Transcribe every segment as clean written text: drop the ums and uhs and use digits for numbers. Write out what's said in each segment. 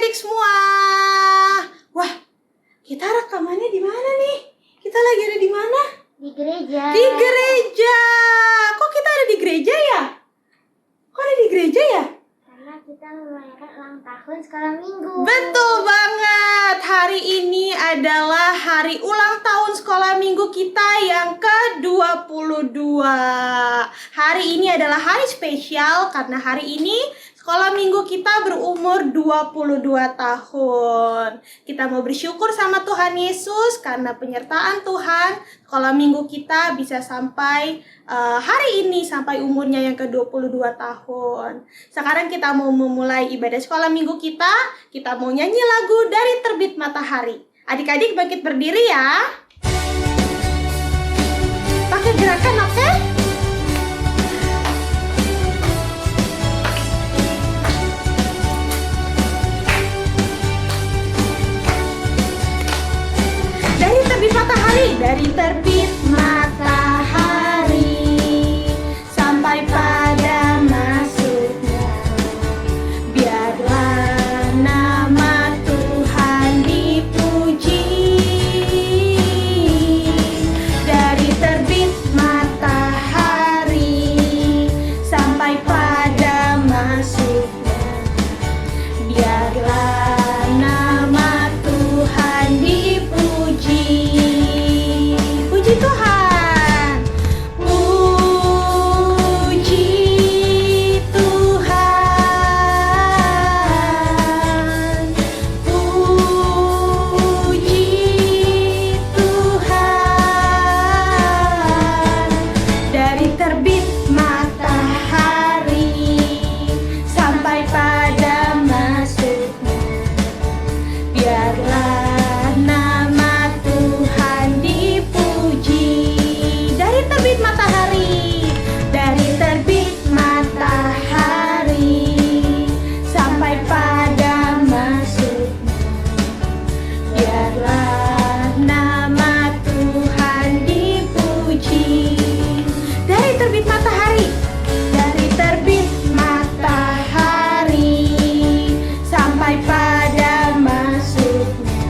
adik-adik semua. Wah, kita rekamannya di mana nih? Kita lagi ada di mana? Di gereja. Di gereja. Kok kita ada di gereja ya? Kok ada di gereja ya? Karena kita merayakan ulang tahun sekolah minggu. Betul banget. Hari ini adalah hari ulang tahun sekolah minggu kita yang ke-22. Hari ini adalah hari spesial karena hari ini sekolah minggu kita berumur 22 tahun. Kita mau bersyukur sama Tuhan Yesus karena penyertaan Tuhan. Sekolah minggu kita bisa sampai hari ini, sampai umurnya yang ke-22 tahun. Sekarang kita mau memulai ibadah sekolah minggu kita. Kita mau nyanyi lagu Dari Terbit Matahari. Adik-adik bangkit berdiri ya. Pakai gerakan, oke? Dari terbit matahari sampai pada masuknya, biarlah nama Tuhan dipuji. Dari terbit matahari sampai pada masuknya, biarlah nama Tuhan dipuji. Tuhan, puji Tuhan, puji Tuhan. Dari terbit matahari sampai pada masuknya, biarlah nama Tuhan dipuji. Dari terbit matahari, dari terbit matahari sampai pada masuknya, biarlah nama Tuhan dipuji. Dari terbit matahari, dari terbit matahari sampai pada masuknya,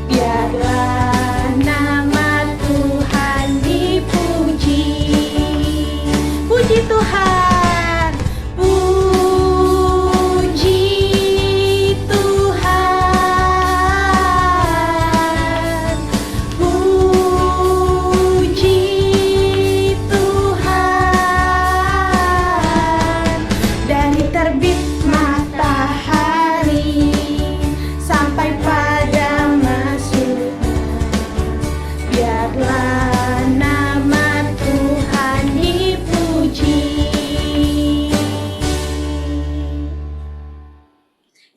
biarlah nama Tuhan dipuji. Puji Tuhan, puji Tuhan, puji Tuhan. Dari terbit matahari sampai pada masuknya, biarlah nama Tuhan dipuji.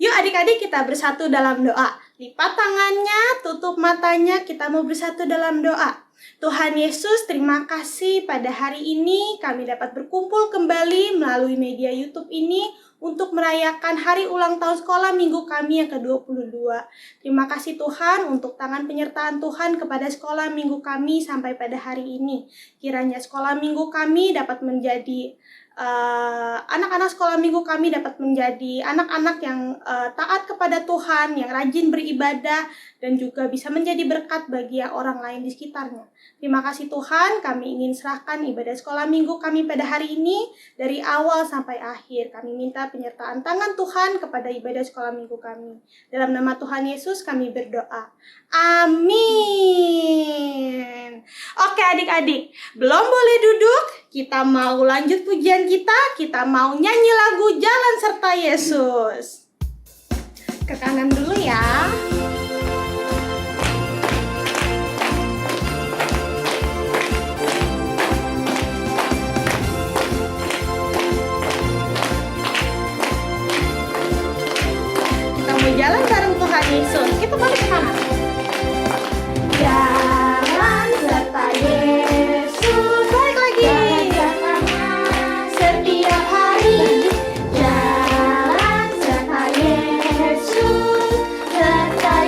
Yuk adik-adik, kita bersatu dalam doa. Lipat tangannya, tutup matanya, kita mau bersatu dalam doa. Tuhan Yesus, terima kasih pada hari ini kami dapat berkumpul kembali melalui media YouTube ini untuk merayakan hari ulang tahun sekolah minggu kami yang ke-22. Terima kasih Tuhan untuk tangan penyertaan Tuhan kepada sekolah minggu kami sampai pada hari ini. Kiranya sekolah minggu kami dapat menjadi anak-anak sekolah minggu kami dapat menjadi anak-anak yang taat kepada Tuhan, yang rajin beribadah, dan juga bisa menjadi berkat bagi orang lain di sekitarnya. Terima kasih Tuhan, kami ingin serahkan ibadah sekolah minggu kami pada hari ini dari awal sampai akhir. Kami minta penyertaan tangan Tuhan kepada ibadah sekolah minggu kami. Dalam nama Tuhan Yesus kami berdoa. Amin. Oke adik-adik, belum boleh duduk. Kita mau lanjut pujian kita mau nyanyi lagu Jalan Serta Yesus. Ke kanan dulu ya. Kita mau jalan bareng Tuhan Yesus. Kita balik ke kanan. Jalan serta Yesus. Balik lagi. Setiap hari jalan serta Yesus, serta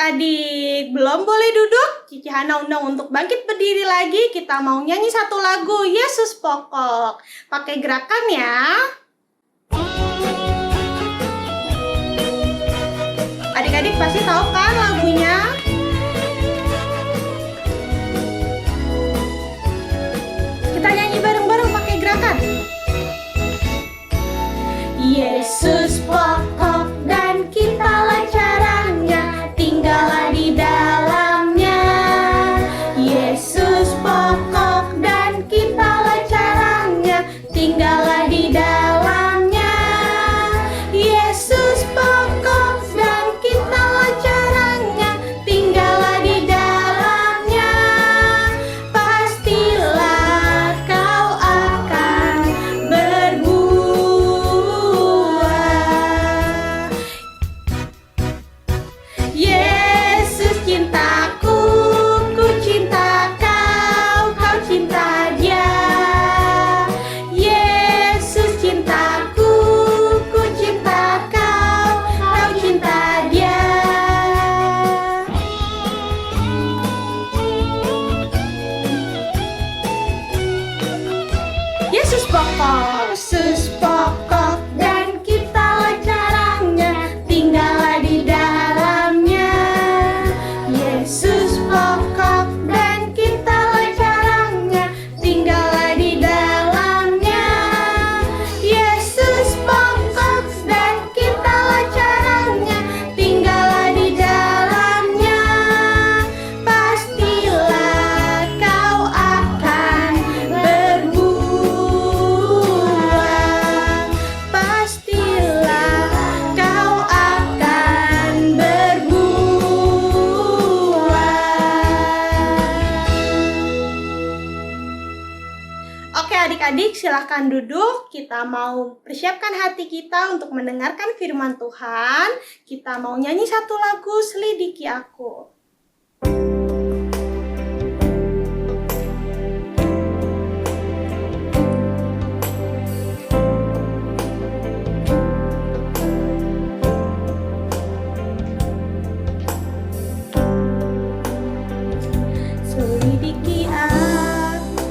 adik-adik belum boleh duduk, Cici Hana undang untuk bangkit berdiri lagi. Kita mau nyanyi satu lagu, Yesus Pokok. Pakai gerakan ya. Adik-adik pasti tahu kan lagunya? Kita nyanyi bareng-bareng pakai gerakan. Yesus pokok dan kitalah caranya, tinggallah di dalamnya. Yesus pokok dan kitalah caranya, tinggallah di dalamnya. Yesus pokok dan kitalah caranya, tinggallah di dalamnya. Pastilah kau akan berbuah. Yesus cintaku, ku cinta kau, kau cinta dia. Yesus cintaku, ku cinta kau, kau cinta dia. Yesus pokok dan kitalah caranya, tinggallah di dalamnya. Yesus pokok dan kitalah caranya, tinggallah di dalamnya. Yesus pokok dan kitalah caranya, tinggallah di dalamnya. Pastilah kau akan berbuah. Pastilah kau akan berbuah. Oke adik-adik, silahkan duduk. Kita mau persiapkan hati kita untuk mendengarkan firman Tuhan. Kita mau nyanyi satu lagu, Selidiki Aku. Selidiki aku,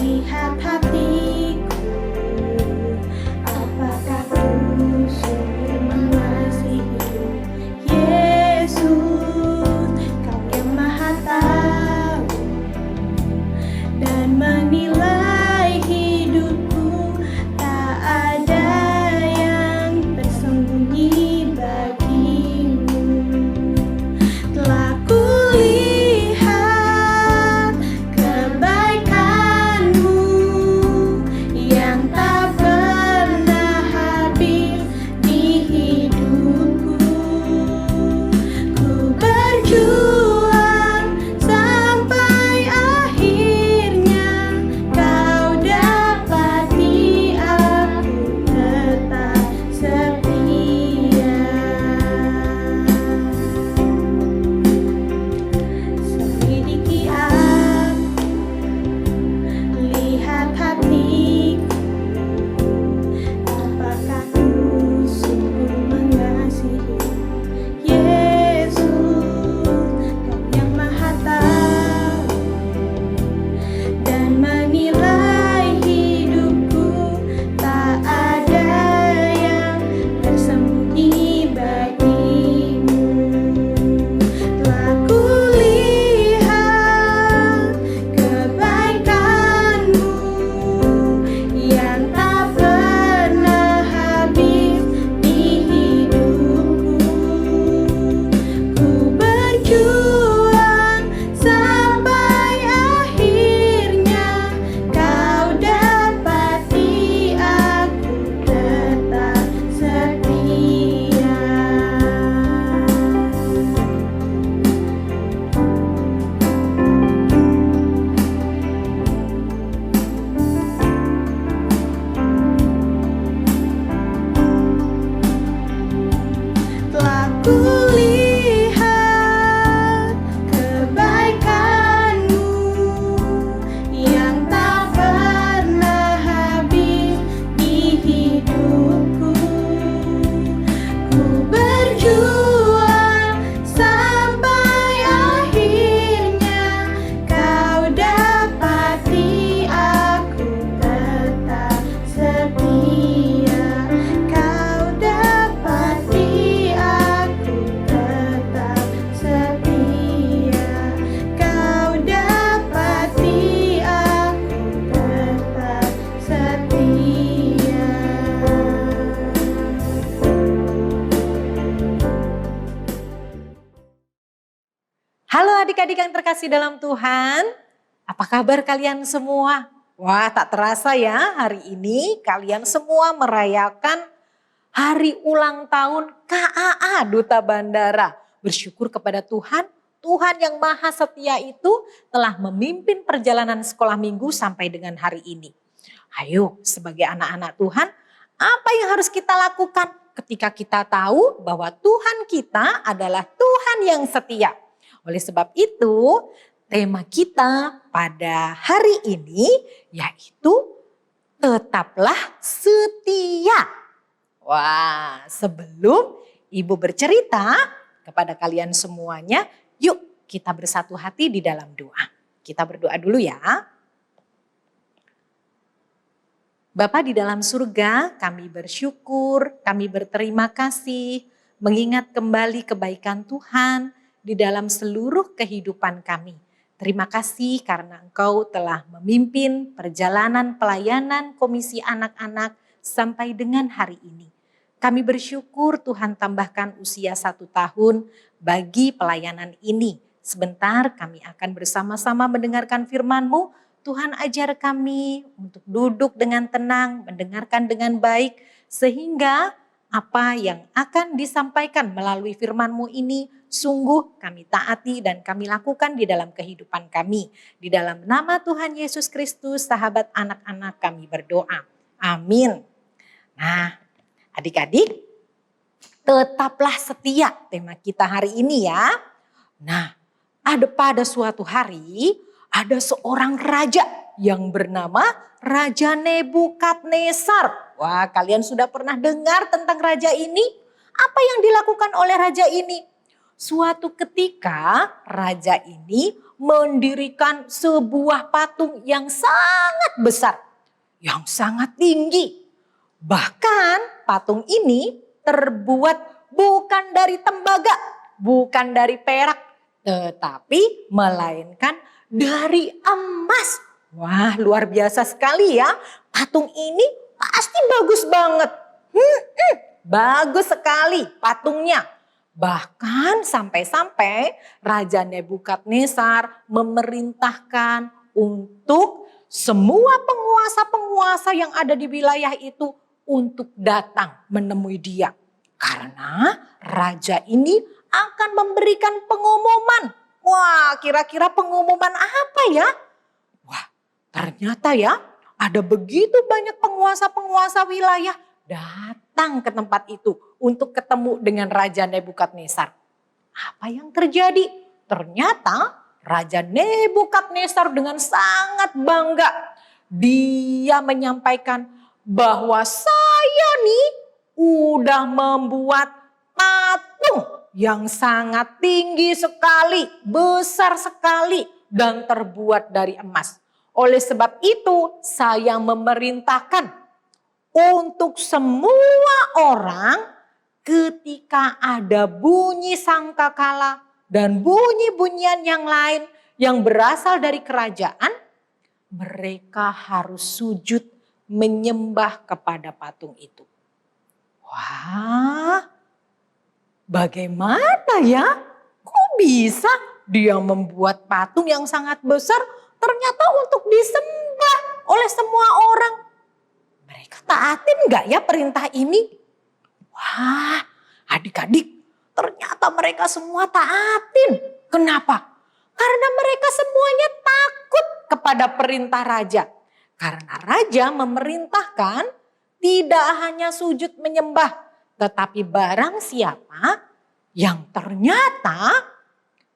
lihat hatiku, apakah ku sungguh mengasihimu, Yesus. adik-adik yang terkasih dalam Tuhan, apa kabar kalian semua? Wah, tak terasa ya, hari ini kalian semua merayakan hari ulang tahun KAA Duta Bandara. Bersyukur kepada Tuhan, Tuhan yang Maha Setia itu telah memimpin perjalanan sekolah minggu sampai dengan hari ini. Ayo, sebagai anak-anak Tuhan, apa yang harus kita lakukan ketika kita tahu bahwa Tuhan kita adalah Tuhan yang setia? Oleh sebab itu, tema kita pada hari ini yaitu tetaplah setia. Wah, sebelum Ibu bercerita kepada kalian semuanya, yuk kita bersatu hati di dalam doa. Kita berdoa dulu ya. Bapa di dalam surga, kami bersyukur, kami berterima kasih mengingat kembali kebaikan Tuhan di dalam seluruh kehidupan kami. Terima kasih karena Engkau telah memimpin perjalanan pelayanan Komisi Anak-anak sampai dengan hari ini. Kami bersyukur Tuhan tambahkan usia 1 tahun bagi pelayanan ini. Sebentar kami akan bersama-sama mendengarkan firman-Mu. Tuhan ajar kami untuk duduk dengan tenang, mendengarkan dengan baik. Sehingga apa yang akan disampaikan melalui firman-Mu ini sungguh kami taati dan kami lakukan di dalam kehidupan kami. Di dalam nama Tuhan Yesus Kristus, sahabat anak-anak kami berdoa. Amin. Nah, adik-adik, tetaplah setia tema kita hari ini ya. Nah, pada suatu hari ada seorang raja yang bernama Raja Nebukadnezar. Wah, kalian sudah pernah dengar tentang raja ini? Apa yang dilakukan oleh raja ini? Suatu ketika raja ini mendirikan sebuah patung yang sangat besar, yang sangat tinggi. Bahkan patung ini terbuat bukan dari tembaga, bukan dari perak, tetapi melainkan dari emas. Wah, luar biasa sekali ya. Patung ini pasti bagus banget. Bagus sekali patungnya. Bahkan sampai-sampai Raja Nebukadnezar memerintahkan untuk semua penguasa-penguasa yang ada di wilayah itu untuk datang menemui dia. Karena raja ini akan memberikan pengumuman. Wah, kira-kira pengumuman apa ya? Wah, ternyata ya ada begitu banyak penguasa-penguasa wilayah datang ke tempat itu untuk ketemu dengan Raja Nebukadnezar. Apa yang terjadi? Ternyata Raja Nebukadnezar dengan sangat bangga. Dia menyampaikan bahwa saya nih udah membuat patung yang sangat tinggi sekali, besar sekali dan terbuat dari emas. Oleh sebab itu saya memerintahkan untuk semua orang ketika ada bunyi sangkakala dan bunyi-bunyian yang lain yang berasal dari kerajaan, mereka harus sujud menyembah kepada patung itu. Wah, bagaimana ya? Kok bisa dia membuat patung yang sangat besar ternyata untuk disembah oleh semua orang? Mereka taatin gak ya perintah ini? Wah, adik-adik, ternyata mereka semua taatin. Kenapa? Karena mereka semuanya takut kepada perintah raja. Karena raja memerintahkan tidak hanya sujud menyembah, tetapi barang siapa yang ternyata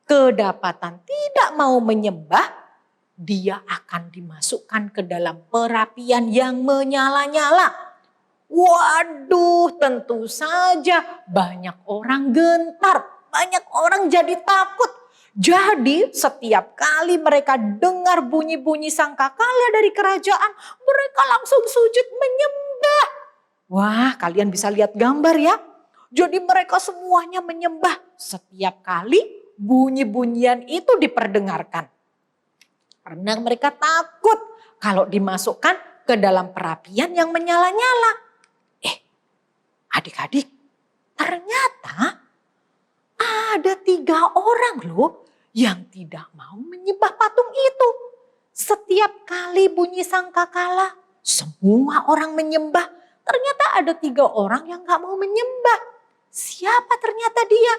kedapatan tidak mau menyembah, dia akan dimasukkan ke dalam perapian yang menyala-nyala. Waduh, tentu saja banyak orang gentar, banyak orang jadi takut. Jadi setiap kali mereka dengar bunyi-bunyi sangkakala dari kerajaan, mereka langsung sujud menyembah. Wah, kalian bisa lihat gambar ya. Jadi mereka semuanya menyembah setiap kali bunyi-bunyian itu diperdengarkan. Karena mereka takut kalau dimasukkan ke dalam perapian yang menyala-nyala. Adik-adik, ternyata ada 3 orang loh yang tidak mau menyembah patung itu. Setiap kali bunyi sangkakala, semua orang menyembah. Ternyata ada 3 orang yang gak mau menyembah. Siapa ternyata dia?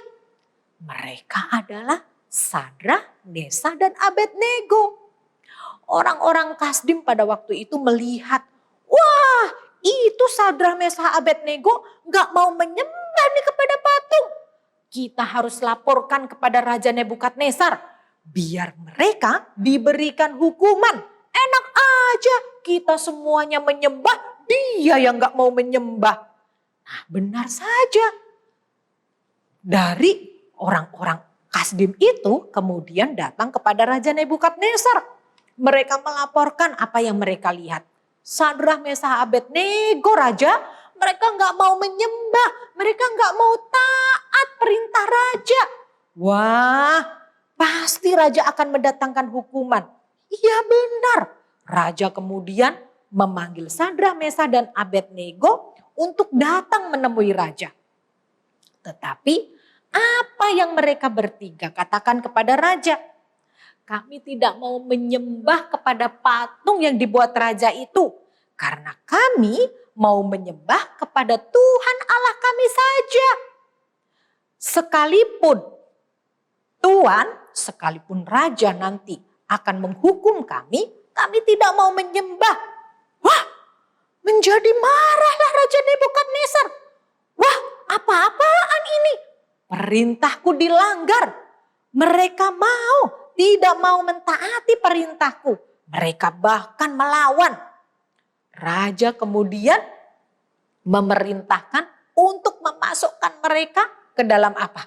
Mereka adalah Sadrak, Mesakh, dan Abednego. Orang-orang Kasdim pada waktu itu melihat, wah itu Sadrak, Mesakh, Abednego gak mau menyembah nih kepada patung. Kita harus laporkan kepada Raja Nebukadnezar. Biar mereka diberikan hukuman. Enak aja kita semuanya menyembah, dia yang gak mau menyembah. Nah benar saja. Dari orang-orang Kasdim itu kemudian datang kepada Raja Nebukadnezar. Mereka melaporkan apa yang mereka lihat. Sadrak, Mesakh, Abednego, Raja, mereka gak mau menyembah. Mereka gak mau taat perintah Raja. Wah, pasti Raja akan mendatangkan hukuman. Iya benar. Raja kemudian memanggil Sadrak, Mesakh, dan Abednego untuk datang menemui Raja. Tetapi apa yang mereka bertiga katakan kepada Raja? Kami tidak mau menyembah kepada patung yang dibuat Raja itu. Karena kami mau menyembah kepada Tuhan Allah kami saja. Sekalipun Tuhan, sekalipun Raja nanti akan menghukum kami tidak mau menyembah. Wah, menjadi marahlah Raja Nebukadnezar. Wah, apa-apaan ini? Perintahku dilanggar. Mereka tidak mau mentaati perintahku. Mereka bahkan melawan. Raja kemudian memerintahkan untuk memasukkan mereka ke dalam apa?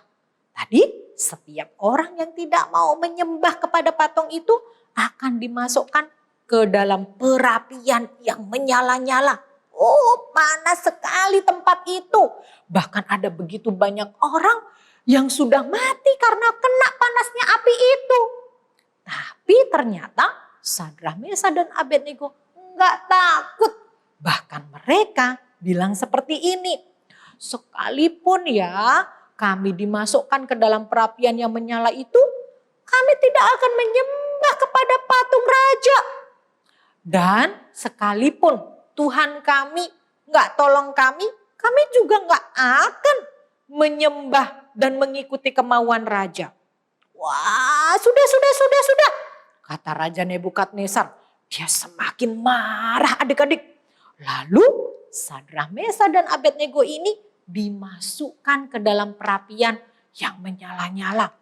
Tadi setiap orang yang tidak mau menyembah kepada patung itu akan dimasukkan ke dalam perapian yang menyala-nyala. Oh, panas sekali tempat itu. Bahkan ada begitu banyak orang yang sudah mati karena kena panasnya api itu. Tapi ternyata Sadrak, Mesakh, dan Abednego enggak takut. Bahkan mereka bilang seperti ini. Sekalipun ya kami dimasukkan ke dalam perapian yang menyala itu, kami tidak akan menyembah kepada patung Raja. Dan sekalipun Tuhan kami enggak tolong kami juga enggak akan menyembah dan mengikuti kemauan Raja. Wah, sudah. Kata Raja Nebukadnezar, dia semakin marah adik-adik. Lalu Sadrak, Mesakh, dan Abednego ini dimasukkan ke dalam perapian yang menyala-nyala.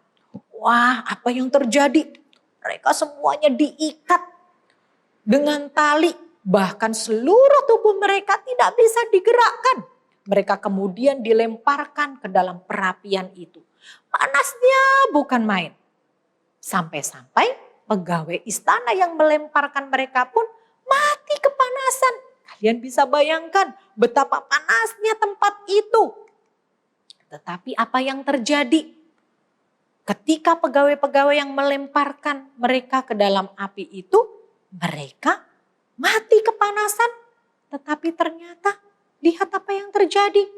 Wah, apa yang terjadi? Mereka semuanya diikat dengan tali. Bahkan seluruh tubuh mereka tidak bisa digerakkan. Mereka kemudian dilemparkan ke dalam perapian itu. Panasnya bukan main. Sampai-sampai pegawai istana yang melemparkan mereka pun mati kepanasan. Kalian bisa bayangkan betapa panasnya tempat itu. Tetapi apa yang terjadi? Ketika pegawai-pegawai yang melemparkan mereka ke dalam api itu, mereka mati kepanasan. Tetapi ternyata lihat apa yang terjadi.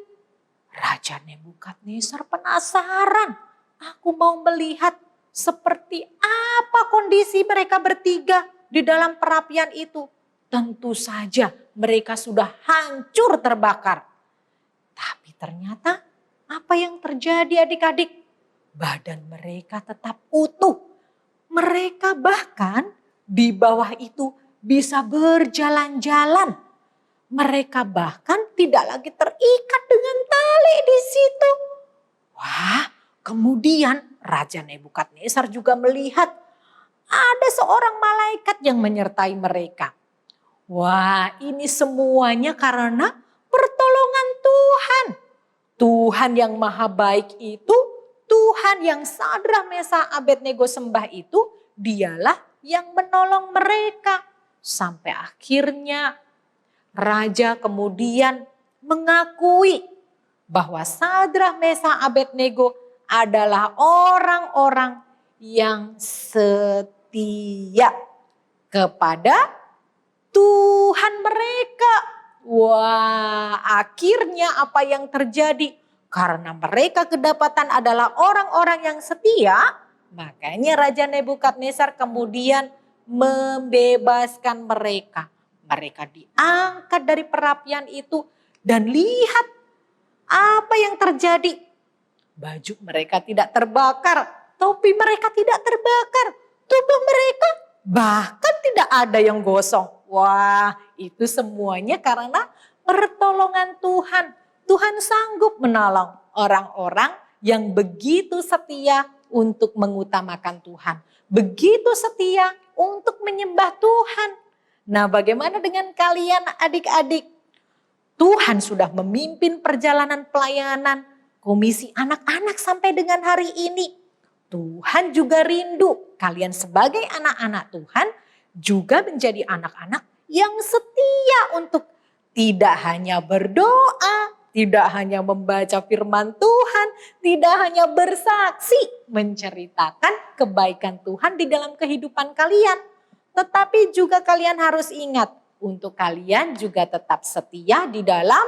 Raja Nebukadnezar penasaran. Aku mau melihat seperti apa kondisi mereka bertiga di dalam perapian itu. Tentu saja mereka sudah hancur terbakar. Tapi ternyata apa yang terjadi adik-adik? Badan mereka tetap utuh. Mereka bahkan di bawah itu bisa berjalan-jalan. Mereka bahkan tidak lagi terikat dengan tali di situ. Wah, kemudian Raja Nebukadnezar juga melihat ada seorang malaikat yang menyertai mereka. Wah, ini semuanya karena pertolongan Tuhan. Tuhan yang maha baik itu, Tuhan yang Sadrak, Mesakh, Abednego sembah itu, dialah yang menolong mereka. Sampai akhirnya Raja kemudian mengakui bahwa Sadrak, Mesakh, Abednego adalah orang-orang yang setia kepada Tuhan mereka. Wah, akhirnya apa yang terjadi? Karena mereka kedapatan adalah orang-orang yang setia, Makanya Raja Nebukadnezar kemudian membebaskan mereka. Mereka diangkat dari perapian itu dan lihat apa yang terjadi. Baju mereka tidak terbakar, topi mereka tidak terbakar, tubuh mereka bahkan tidak ada yang gosong. Wah, itu semuanya karena pertolongan Tuhan. Tuhan sanggup menolong orang-orang yang begitu setia untuk mengutamakan Tuhan. Begitu setia untuk menyembah Tuhan. Nah, bagaimana dengan kalian adik-adik? Tuhan sudah memimpin perjalanan pelayanan komisi anak-anak sampai dengan hari ini. Tuhan juga rindu kalian sebagai anak-anak Tuhan juga menjadi anak-anak yang setia untuk tidak hanya berdoa, tidak hanya membaca firman Tuhan, tidak hanya bersaksi menceritakan kebaikan Tuhan di dalam kehidupan kalian. Tetapi juga kalian harus ingat untuk kalian juga tetap setia di dalam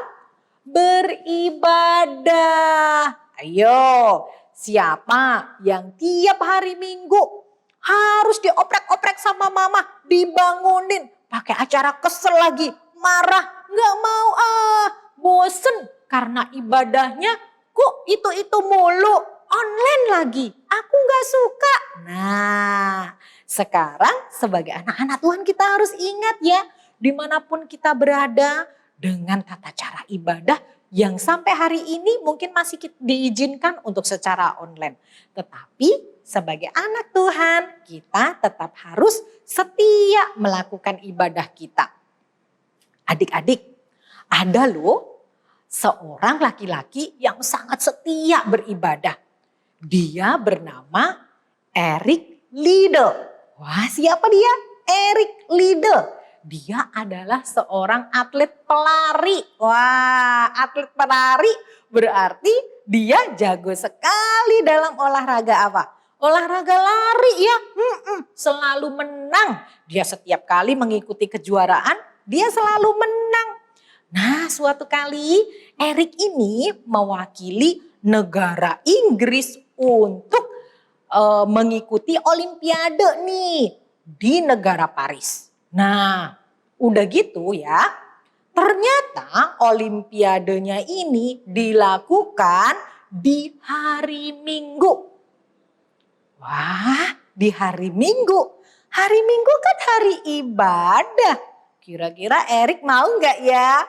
beribadah. Ayo, siapa yang tiap hari Minggu harus dioprek-oprek sama mama, dibangunin, pakai acara kesel lagi, marah, nggak mau bosen karena ibadahnya kok itu mulu, online lagi, aku nggak suka. Nah, sekarang sebagai anak-anak Tuhan kita harus ingat ya, dimanapun kita berada dengan tata cara ibadah yang sampai hari ini mungkin masih diizinkan untuk secara online. Tetapi sebagai anak Tuhan kita tetap harus setia melakukan ibadah kita. Adik-adik, ada loh seorang laki-laki yang sangat setia beribadah. Dia bernama Eric Liddell. Wah, siapa dia? Eric Liddell. Dia adalah seorang atlet pelari. Wah, atlet pelari berarti dia jago sekali dalam olahraga apa? Olahraga lari ya. Selalu menang. Dia setiap kali mengikuti kejuaraan, dia selalu menang. Nah, suatu kali Eric ini mewakili negara Inggris untuk mengikuti olimpiade nih di negara Paris. Nah, udah gitu ya, ternyata olimpiadenya ini dilakukan di hari Minggu. Wah, di hari Minggu. Hari Minggu kan hari ibadah. Kira-kira Eric mau nggak ya?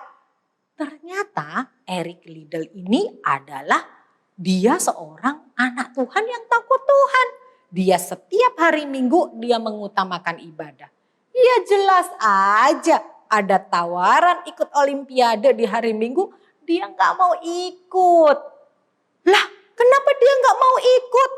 Ternyata Eric Liddell ini adalah dia seorang anak Tuhan yang takut Tuhan. Dia setiap hari Minggu dia mengutamakan ibadah. Ya jelas aja ada tawaran ikut olimpiade di hari Minggu, dia nggak mau ikut. Lah, kenapa dia nggak mau ikut?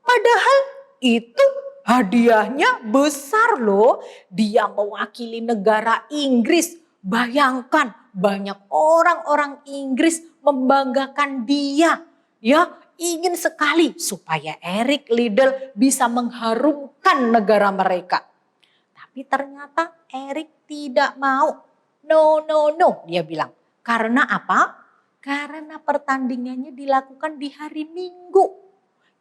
Padahal itu hadiahnya besar loh. Dia mewakili negara Inggris. Bayangkan banyak orang-orang Inggris membanggakan dia. Ya, ingin sekali supaya Eric Liddell bisa mengharumkan negara mereka. Tapi ternyata Eric tidak mau. No, dia bilang. Karena apa? Karena pertandingannya dilakukan di hari Minggu.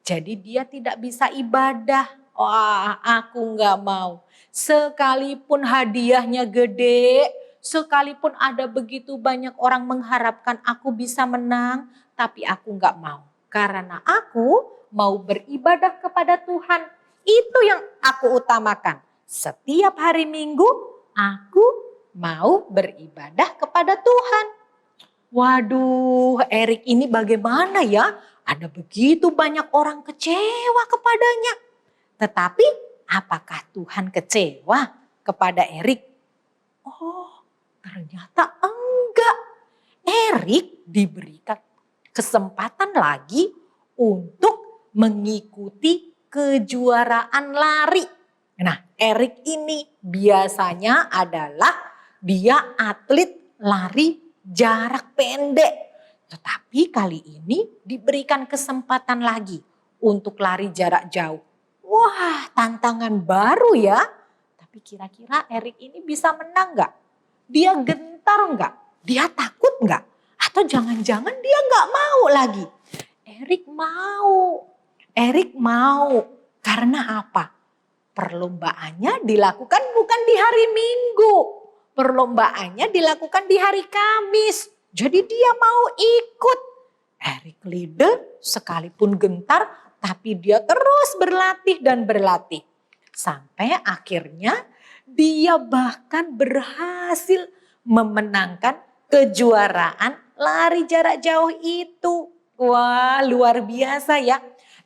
Jadi dia tidak bisa ibadah. Wah, aku nggak mau. Sekalipun hadiahnya gede, sekalipun ada begitu banyak orang mengharapkan aku bisa menang, tapi aku nggak mau. Karena aku mau beribadah kepada Tuhan. Itu yang aku utamakan. Setiap hari Minggu aku mau beribadah kepada Tuhan. Waduh, Eric ini bagaimana ya? Ada begitu banyak orang kecewa kepadanya. Tetapi apakah Tuhan kecewa kepada Eric? Oh, ternyata enggak. Eric diberikan kesempatan lagi untuk mengikuti kejuaraan lari. Nah, Eric ini biasanya adalah dia atlet lari jarak pendek. Tetapi kali ini diberikan kesempatan lagi untuk lari jarak jauh. Wah, tantangan baru ya. Tapi kira-kira Eric ini bisa menang nggak? Dia gentar nggak? Dia takut nggak? Atau jangan-jangan dia nggak mau lagi? Eric mau. Karena apa? Perlombaannya dilakukan bukan di hari Minggu. Perlombaannya dilakukan di hari Kamis. Jadi dia mau ikut. Eric Liddell sekalipun gentar, tapi dia terus berlatih dan berlatih. Sampai akhirnya dia bahkan berhasil memenangkan kejuaraan lari jarak jauh itu. Wah, luar biasa ya.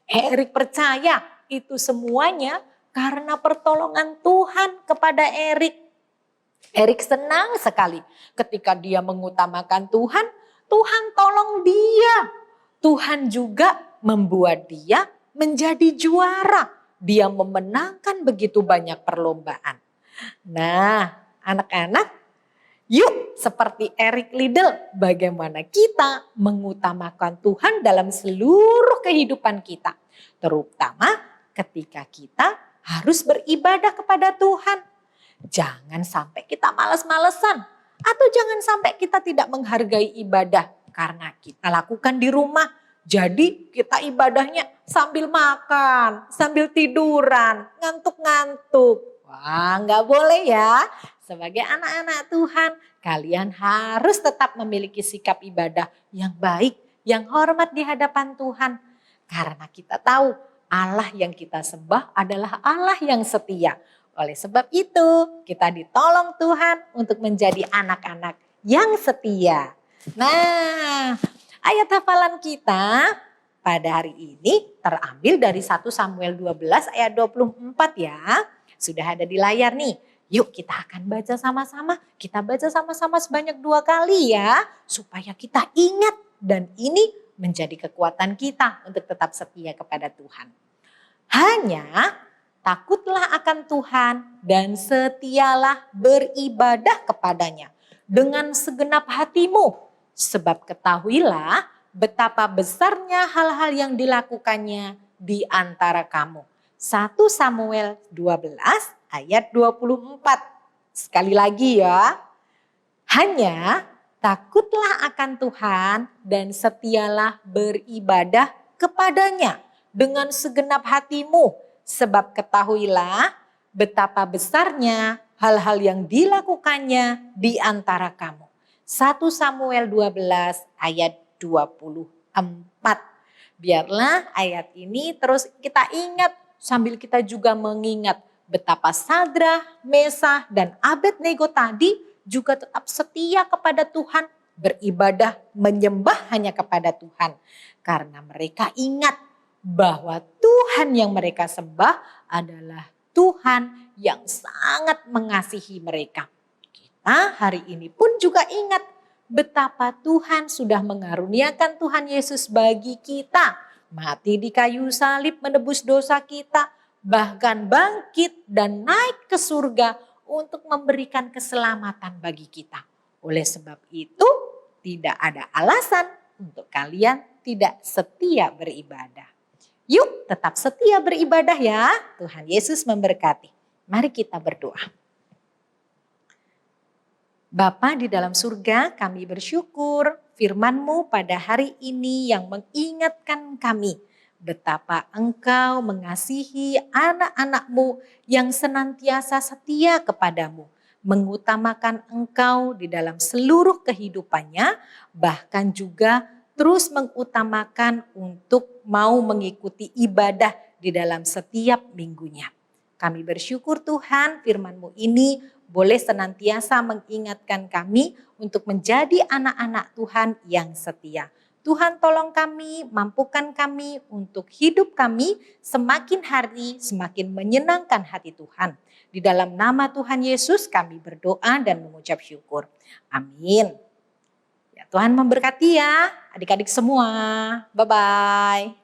Eric percaya itu semuanya karena pertolongan Tuhan kepada Eric. Eric senang sekali ketika dia mengutamakan Tuhan, Tuhan tolong dia. Tuhan juga membuat dia menjadi juara. Dia memenangkan begitu banyak perlombaan. Nah, anak-anak, yuk seperti Eric Liddell, bagaimana kita mengutamakan Tuhan dalam seluruh kehidupan kita. Terutama ketika kita harus beribadah kepada Tuhan. Jangan sampai kita malas-malesan. Atau jangan sampai kita tidak menghargai ibadah karena kita lakukan di rumah. Jadi kita ibadahnya sambil makan, sambil tiduran, ngantuk-ngantuk. Wah, nggak boleh ya. Sebagai anak-anak Tuhan, kalian harus tetap memiliki sikap ibadah yang baik, yang hormat di hadapan Tuhan. Karena kita tahu Allah yang kita sembah adalah Allah yang setia. Oleh sebab itu, kita ditolong Tuhan untuk menjadi anak-anak yang setia. Nah, ayat hafalan kita pada hari ini terambil dari 1 Samuel 12 ayat 24 ya. Sudah ada di layar nih. Yuk kita akan baca sama-sama. Kita baca sama-sama sebanyak 2 kali ya. Supaya kita ingat dan ini menjadi kekuatan kita untuk tetap setia kepada Tuhan. Hanya takutlah akan Tuhan dan setialah beribadah kepadanya dengan segenap hatimu. Sebab ketahuilah betapa besarnya hal-hal yang dilakukannya di antara kamu. 1 Samuel 12 ayat 24. Sekali lagi ya. Hanya takutlah akan Tuhan dan setialah beribadah kepadanya dengan segenap hatimu. Sebab ketahuilah betapa besarnya hal-hal yang dilakukannya di antara kamu. 1 Samuel 12 ayat 24. Biarlah ayat ini terus kita ingat sambil kita juga mengingat betapa Sadrah, Mesah, dan Abednego tadi juga tetap setia kepada Tuhan, beribadah, menyembah hanya kepada Tuhan. Karena mereka ingat bahwa Tuhan yang mereka sembah adalah Tuhan yang sangat mengasihi mereka. Kita hari ini pun juga ingat betapa Tuhan sudah mengaruniakan Tuhan Yesus bagi kita. Mati di kayu salib menebus dosa kita, bahkan bangkit dan naik ke surga untuk memberikan keselamatan bagi kita. Oleh sebab itu, tidak ada alasan untuk kalian tidak setia beribadah. Yuk tetap setia beribadah ya. Tuhan Yesus memberkati. Mari kita berdoa. Bapa di dalam surga, kami bersyukur firman-Mu pada hari ini yang mengingatkan kami betapa Engkau mengasihi anak-anak-Mu yang senantiasa setia kepadamu, mengutamakan Engkau di dalam seluruh kehidupannya, bahkan juga terus mengutamakan untuk mau mengikuti ibadah di dalam setiap minggunya. Kami bersyukur Tuhan firman-Mu ini boleh senantiasa mengingatkan kami untuk menjadi anak-anak Tuhan yang setia. Tuhan tolong kami, mampukan kami untuk hidup kami semakin hari semakin menyenangkan hati Tuhan. Di dalam nama Tuhan Yesus kami berdoa dan mengucap syukur. Amin. Ya, Tuhan memberkati ya adik-adik semua. Bye-bye.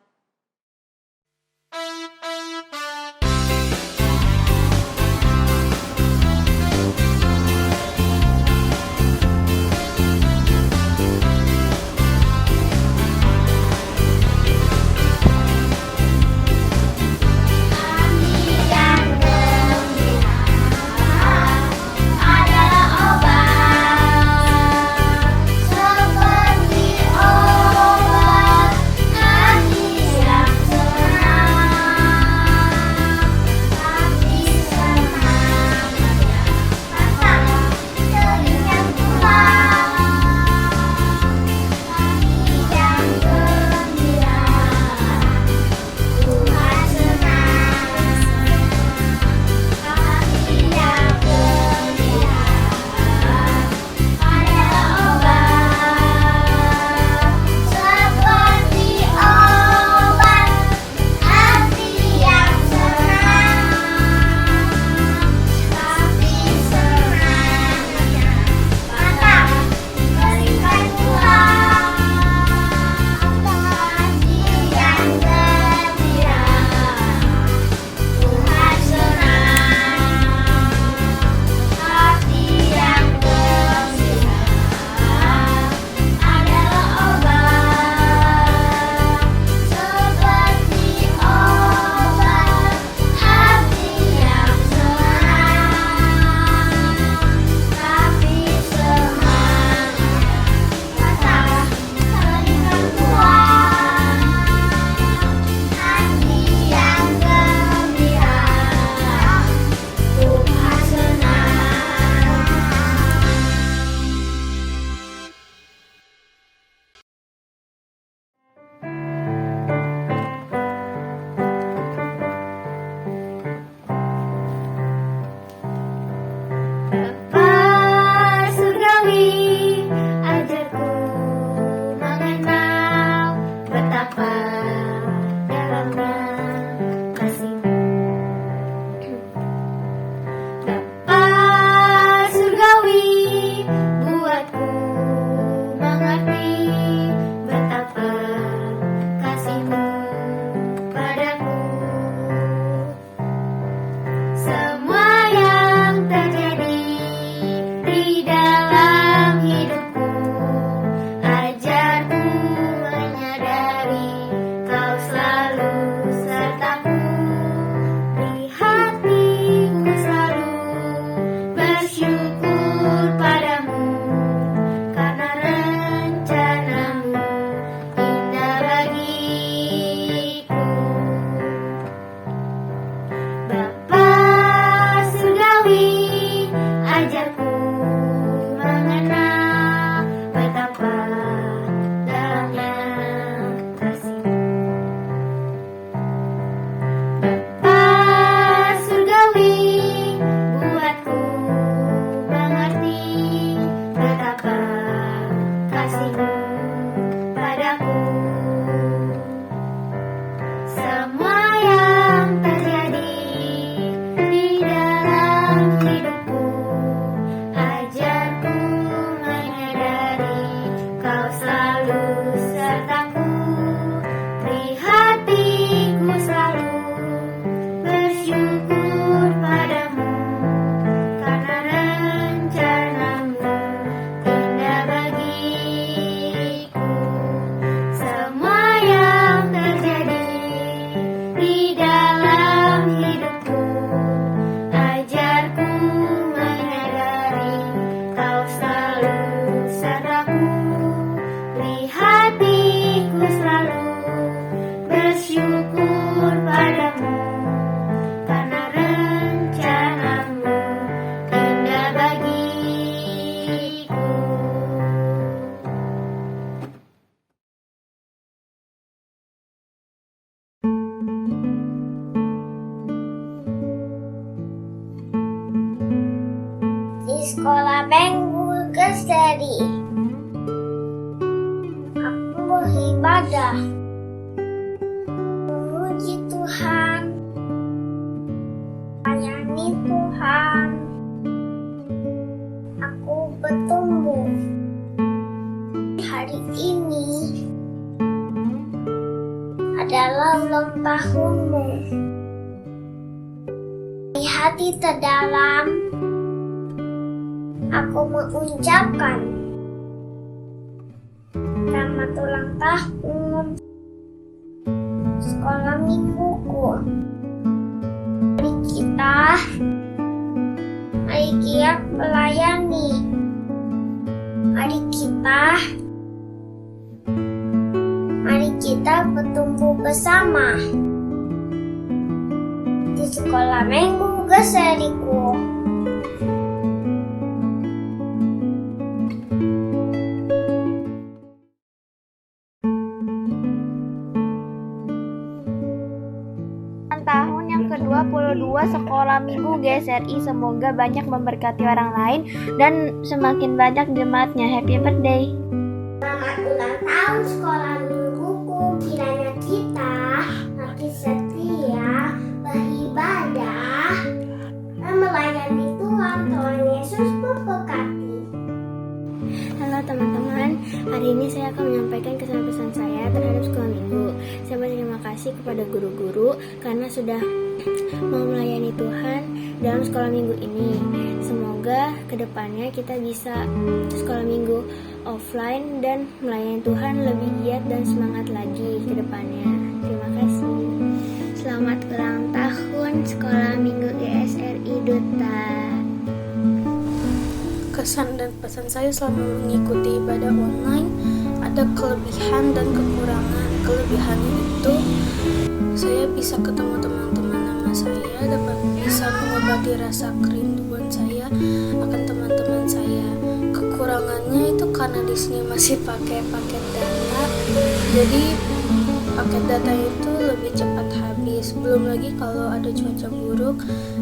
Seperti obat hati yang senang. sekolah minggu Geseri. Aku beribadah, memuji Tuhan, melayani Tuhan. Aku bertumbuh. Hari ini adalah ulang tahunmu. Di hati terdalam, aku mengucapkan selamat ulang tahun sekolah mingguku. Mari kita melayani. Mari kita bertumbuh bersama di sekolah minggu Geseriku. Tahun yang ke-22 Sekolah Minggu GSRI, semoga banyak memberkati orang lain dan semakin banyak jemaatnya. Happy birthday. Selamat ulang tahun sekolah mingguku. Kiranya kita makin setia beribadah dan melayani Tuhan. Tuhan Yesus memberkati. Halo teman-teman, hari ini saya akan menyampaikan kesan-pesan saya terhadap sekolah minggu. Saya berterima kasih kepada guru-guru karena sudah mau melayani Tuhan dalam sekolah minggu ini. Semoga kedepannya kita bisa sekolah minggu offline dan melayani Tuhan lebih giat dan semangat lagi ke depannya. Terima kasih. Selamat ulang tahun Sekolah Minggu GSRI Duta. Kesan dan pesan saya selama mengikuti ibadah online, ada kelebihan dan kekurangan. Kelebihannya itu saya bisa ketemu teman-teman lama saya, dapat bisa mengobati rasa kerinduan saya akan teman-teman saya. Kekurangannya itu karena di sini masih pakai paket data, jadi paket data itu lebih cepat habis. Belum lagi kalau ada cuaca buruk,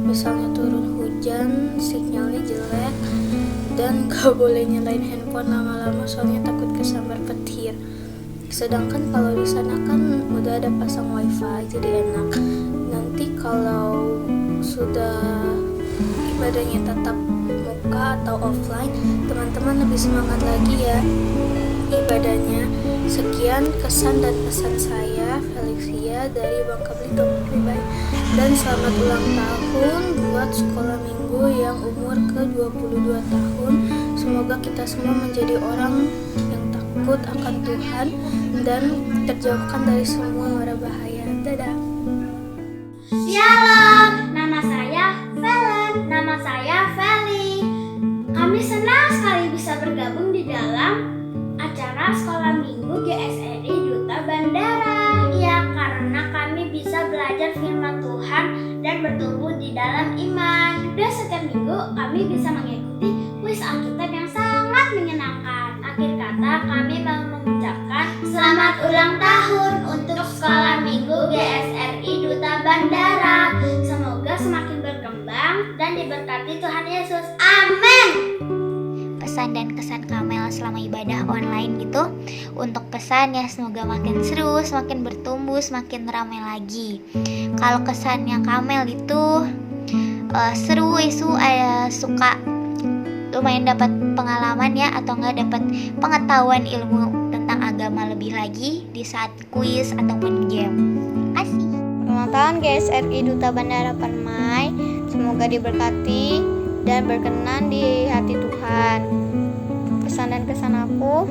misalnya turun hujan, sinyalnya jelek, dan gak boleh nyalain handphone lama-lama soalnya takut kesambar petir. Sedangkan kalau di sana kan udah ada pasang wifi, jadi enak. Nanti kalau sudah ibadahnya tetap muka atau offline, teman-teman lebih semangat lagi ya ibadahnya. Sekian kesan dan pesan saya, Felixia dari Bangka Belitung. Bye-bye. Dan selamat ulang tahun buat sekolah minggu yang umur ke-22 tahun. Semoga kita semua menjadi orang yang takut akan Tuhan dan terjauhkan dari semua mara bahaya. Dadah. Shalom, nama saya Velen. Nama saya Feli. Kami senang sekali bisa bergabung di dalam acara Sekolah Minggu GSRI Duta Bandara. Ya, karena kami bisa belajar firman Tuhan dan bertumbuh di dalam iman. Dan setiap minggu kami bisa mengikuti kuis Alkitab yang sangat menyenangkan. Akhir kata, kami mau mengucapkan selamat ulang tahun untuk Sekolah Minggu GSRI Duta Bandara. Semoga semakin berkembang dan diberkati Tuhan Yesus. Amin. Pesan dan kesan Kamel selama ibadah online gitu. Untuk kesannya semoga makin seru, semakin bertumbuh, semakin ramai lagi. Kalau kesannya Kamel itu seru, suka lumayan dapat pengalaman ya, atau enggak dapat pengetahuan ilmu tentang agama lebih lagi di saat kuis ataupun game. Asik. Ulang tahun GSRI Duta Bandara Permai, semoga diberkati dan berkenan di hati Tuhan. Pesan dan kesan aku,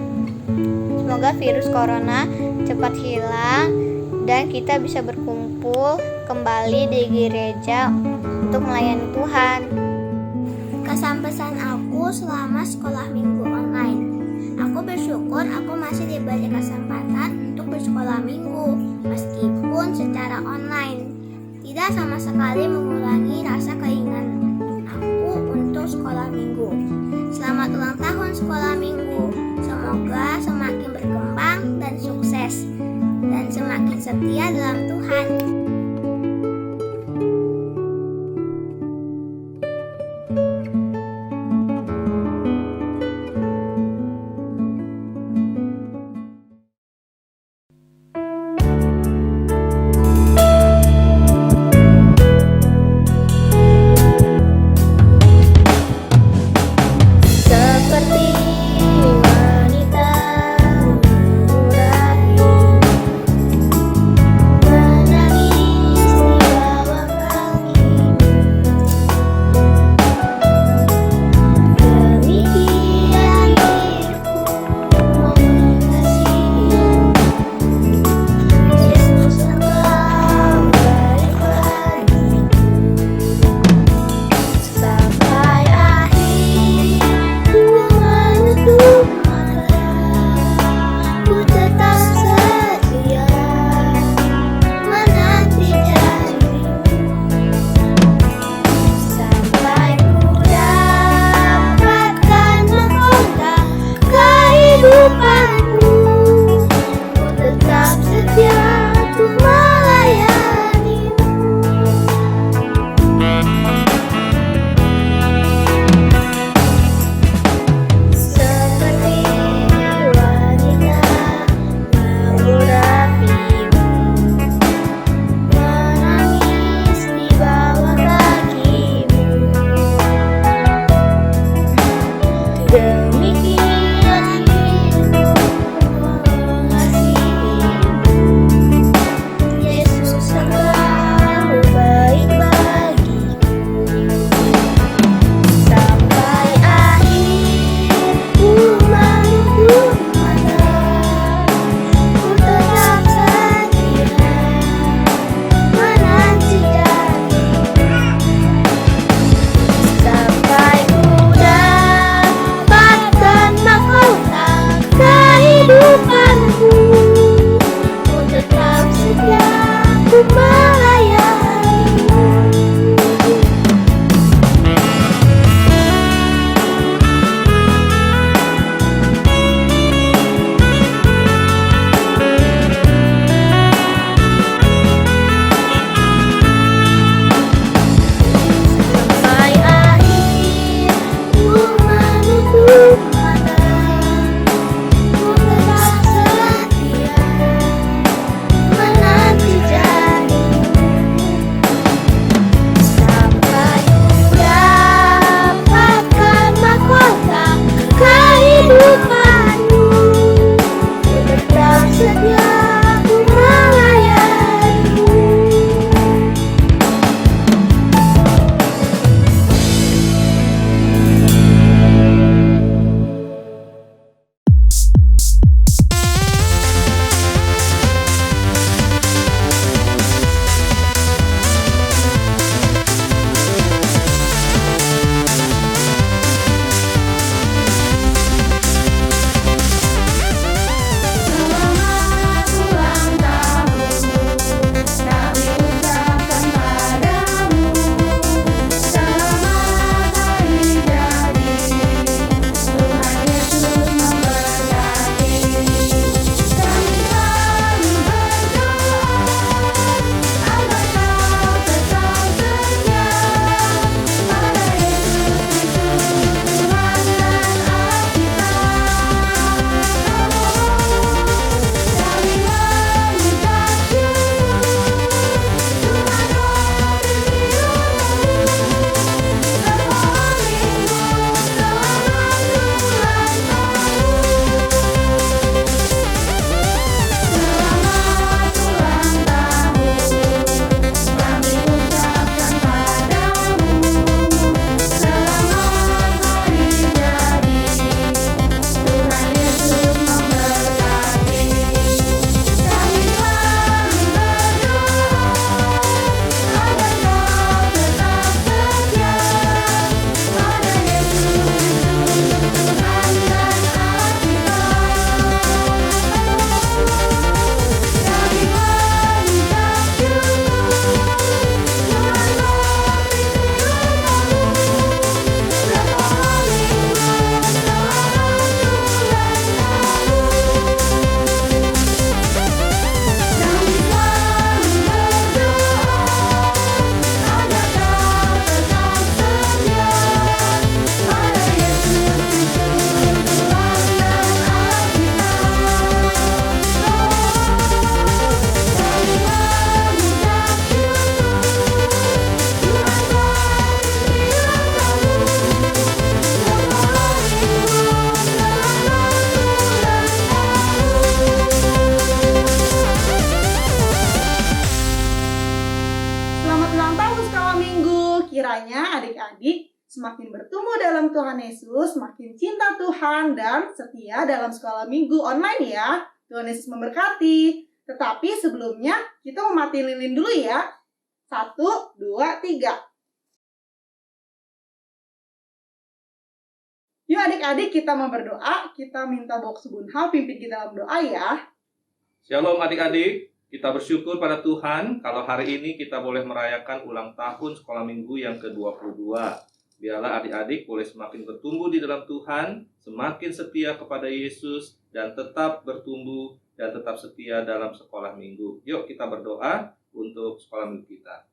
semoga virus corona cepat hilang dan kita bisa berkumpul kembali di gereja untuk melayani Tuhan. Kesan pesan aku selama sekolah minggu online. Aku bersyukur aku masih diberi kesempatan untuk bersekolah minggu meskipun secara online. Tidak sama sekali mengurangi rasa keinginan aku untuk sekolah minggu. Selamat ulang tahun sekolah minggu. Semoga semakin berkembang dan sukses dan semakin setia dalam Tuhan. bertumbuh dalam Tuhan Yesus, makin cinta Tuhan, dan setia dalam sekolah minggu online ya. Tuhan Yesus memberkati. Tetapi sebelumnya kita mematiin lilin dulu ya. 1, 2, 3. Yuk adik-adik kita mau berdoa. Kita minta Box Bunhal pimpin kita dalam doa ya. Shalom adik-adik. Kita bersyukur pada Tuhan kalau hari ini kita boleh merayakan ulang tahun sekolah minggu yang ke-22. Biarlah adik-adik boleh semakin bertumbuh di dalam Tuhan, semakin setia kepada Yesus, dan tetap bertumbuh dan tetap setia dalam sekolah minggu. Yuk kita berdoa untuk sekolah minggu kita.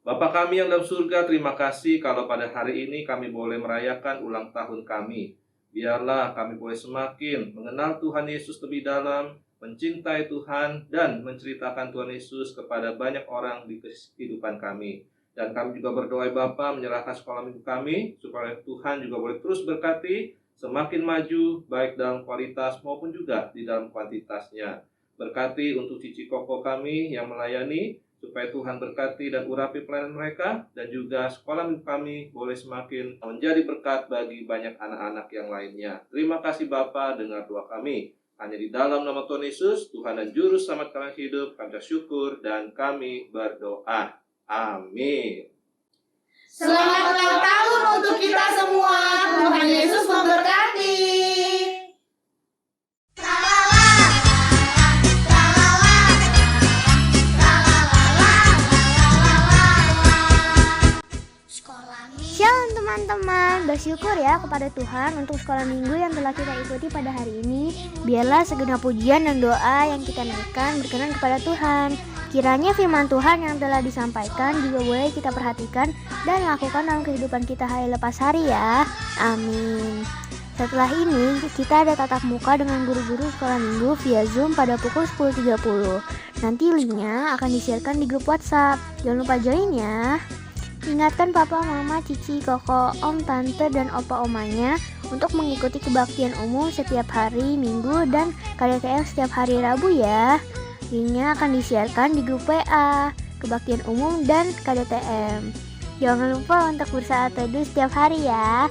Bapa kami yang dalam surga, terima kasih kalau pada hari ini kami boleh merayakan ulang tahun kami. Biarlah kami boleh semakin mengenal Tuhan Yesus lebih dalam, mencintai Tuhan, dan menceritakan Tuhan Yesus kepada banyak orang di kehidupan kami. Dan kami juga berdoa Bapa menyerahkan sekolah minggu kami, supaya Tuhan juga boleh terus berkati, semakin maju, baik dalam kualitas maupun juga di dalam kuantitasnya. Berkati untuk Cici Koko kami yang melayani, supaya Tuhan berkati dan urapi pelayanan mereka, dan juga sekolah minggu kami boleh semakin menjadi berkat bagi banyak anak-anak yang lainnya. Terima kasih Bapa, dengar doa kami. Hanya di dalam nama Tuhan Yesus, Tuhan dan Juru Selamat kami hidup, kami bersyukur dan kami berdoa. Amin. Selamat ulang tahun untuk kita semua. Tuhan Yesus memberkati. Shalom teman-teman, bersyukur ya kepada Tuhan untuk sekolah minggu yang telah kita ikuti pada hari ini. Biarlah segenap pujian dan doa yang kita naikkan berkenan kepada Tuhan. Kiranya firman Tuhan yang telah disampaikan juga boleh kita perhatikan dan lakukan dalam kehidupan kita hari lepas hari ya. Amin. Setelah ini kita ada tatap muka dengan guru-guru sekolah minggu via Zoom pada pukul 10.30. Nanti linknya akan di-sharekan di grup WhatsApp. Jangan lupa join ya. Ingatkan papa, mama, cici, koko, om, tante, dan opa omanya untuk mengikuti kebaktian umum setiap hari Minggu dan KDTM setiap hari Rabu ya. Linknya akan di-sharekan di grup WA, kebaktian umum dan KDTM. Jangan lupa untuk bersaat teduh setiap hari ya.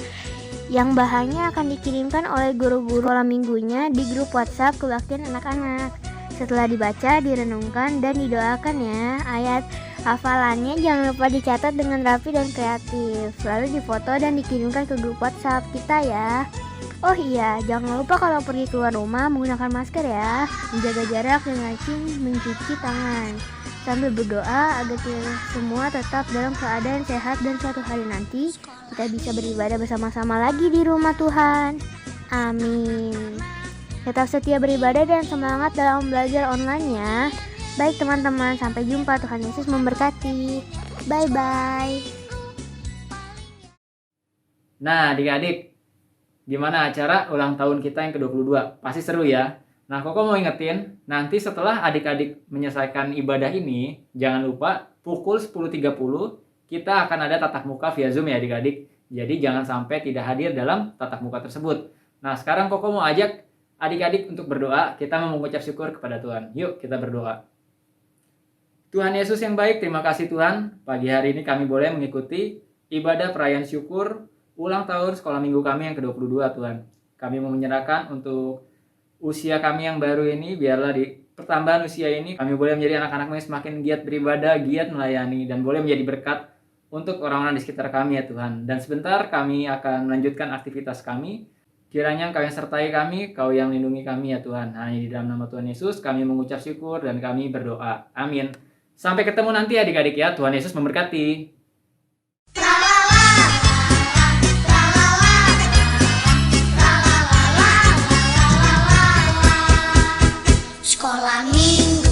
Yang bahannya akan dikirimkan oleh guru-guru sekolah minggunya di grup WhatsApp kebaktian anak-anak. Setelah dibaca, direnungkan, dan didoakan ya. Ayat hafalannya jangan lupa dicatat dengan rapi dan kreatif. Lalu difoto dan dikirimkan ke grup WhatsApp kita ya. Oh iya, jangan lupa kalau pergi keluar rumah menggunakan masker ya. Menjaga jarak dan rajin mencuci tangan. Sambil berdoa agar kita semua tetap dalam keadaan sehat dan suatu hari nanti kita bisa beribadah bersama-sama lagi di rumah Tuhan. Amin. Tetap setia beribadah dan semangat dalam belajar online ya. Baik teman-teman, sampai jumpa. Tuhan Yesus memberkati. Bye-bye. Nah adik-adik, gimana acara ulang tahun kita yang ke-22? Pasti seru ya. Nah Koko mau ingetin, nanti setelah adik-adik menyelesaikan ibadah ini, jangan lupa pukul 10.30 kita akan ada tatap muka via Zoom ya adik-adik. Jadi jangan sampai tidak hadir dalam tatap muka tersebut. Nah sekarang Koko mau ajak adik-adik untuk berdoa. Kita mau mengucap syukur kepada Tuhan. Yuk kita berdoa. Tuhan Yesus yang baik, terima kasih Tuhan. Pagi hari ini kami boleh mengikuti ibadah perayaan syukur ulang tahun sekolah minggu kami yang ke-22 Tuhan. Kami mau menyerahkan untuk usia kami yang baru ini, biarlah di pertambahan usia ini kami boleh menjadi anak-anak yang semakin giat beribadah, giat melayani, dan boleh menjadi berkat untuk orang-orang di sekitar kami ya Tuhan. Dan sebentar kami akan melanjutkan aktivitas kami. Kiranya Kau yang sertai kami, Kau yang lindungi kami ya Tuhan. Hanya di dalam nama Tuhan Yesus kami mengucap syukur dan kami berdoa. Amin. Sampai ketemu nanti adik-adik ya. Tuhan Yesus memberkati. Sekolah minggu